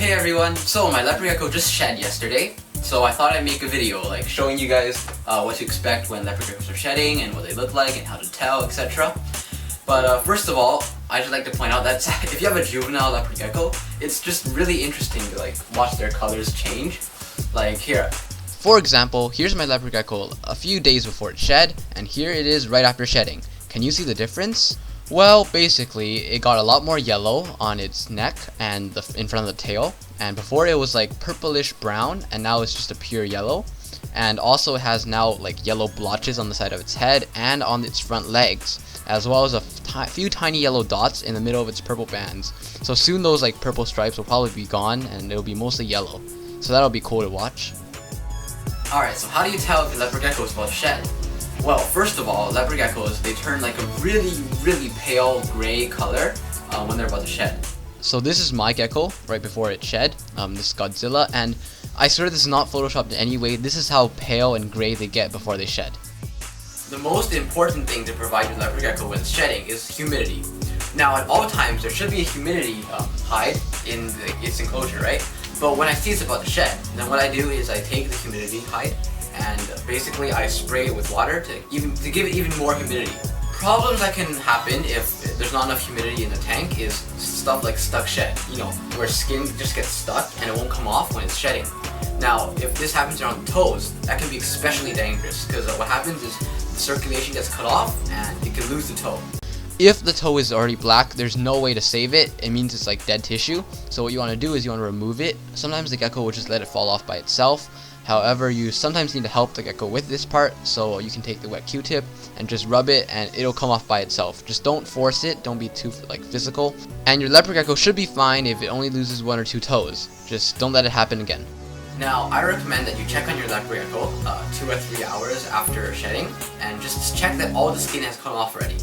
Hey everyone, so my leopard gecko just shed yesterday, so I thought I'd make a video like showing you guys what to expect when leopard geckos are shedding and what they look like and how to tell, etc. But first of all, I'd just like to point out that if you have a juvenile leopard gecko, it's just really interesting to like watch their colors change. Like here. For example, here's my leopard gecko a few days before it shed, and here it is right after shedding. Can you see the difference? Well, basically, it got a lot more yellow on its neck and in front of the tail, and before it was like purplish brown, and now it's just a pure yellow. And also it has now like yellow blotches on the side of its head and on its front legs, as well as a few tiny yellow dots in the middle of its purple bands. So soon those like purple stripes will probably be gone and it'll be mostly yellow. So that'll be cool to watch. Alright, so how do you tell if your leopard gecko is about to shed? Well, first of all, leopard geckos, they turn like a really pale gray color when they're about to shed. So this is my gecko right before it shed, this is Godzilla, and I swear this is not photoshopped in any way. This is how pale and gray they get before they shed. The most important thing to provide your leopard gecko when it's shedding is humidity. Now at all times there should be a humidity hide in its enclosure, right? But when I see it's about to shed, then what I do is I take the humidity hide and basically I spray it with water to give it even more humidity. Problems that can happen if there's not enough humidity in the tank is stuff like stuck shed, you know, where skin just gets stuck and it won't come off when it's shedding. Now, if this happens around the toes, that can be especially dangerous because what happens is the circulation gets cut off and it can lose the toe. If the toe is already black, there's no way to save it. It means it's like dead tissue. So what you want to do is you want to remove it. Sometimes the gecko will just let it fall off by itself. However, you sometimes need to help the gecko with this part, so you can take the wet Q-tip and just rub it and it'll come off by itself. Just don't force it, don't be too like physical. And your leopard gecko should be fine if it only loses 1 or 2 toes. Just don't let it happen again. Now, I recommend that you check on your leopard gecko 2 or 3 hours after shedding and just check that all the skin has come off already.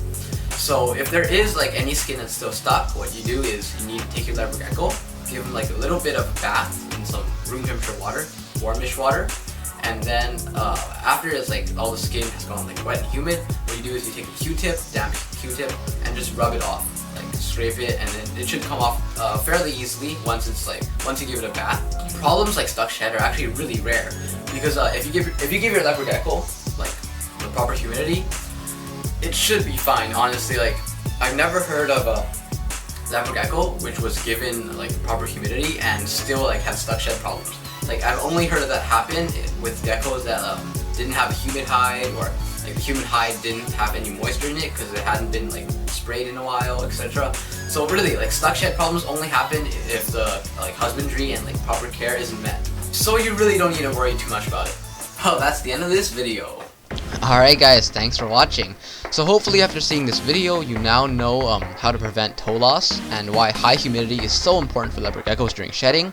So if there is like any skin that's still stuck, what you do is you need to take your leopard gecko, give him like a little bit of a bath in some room temperature water, warmish water, and then after it's like all the skin has gone like wet and humid, what you do is you take a Q-tip, damp Q-tip, and just rub it off, like scrape it, and then it should come off fairly easily once you give it a bath. Problems like stuck shed are actually really rare because if you give your leopard gecko like the proper humidity, it should be fine. Honestly, like I've never heard of a leopard gecko which was given like proper humidity and still like had stuck shed problems. Like I've only heard of that happen with geckos that didn't have a humid hide, or like the humid hide didn't have any moisture in it because it hadn't been like sprayed in a while, etc. So really, like stuck shed problems only happen if the like husbandry and like proper care isn't met. So you really don't need to worry too much about it. Well, that's the end of this video. Alright guys, thanks for watching. So hopefully after seeing this video, you now know how to prevent toe loss and why high humidity is so important for leopard geckos during shedding.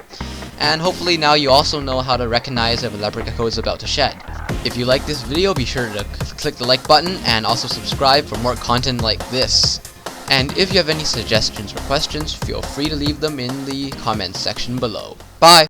And hopefully now you also know how to recognize if a leopard gecko is about to shed. If you like this video, be sure to click the like button and also subscribe for more content like this. And if you have any suggestions or questions, feel free to leave them in the comments section below. Bye!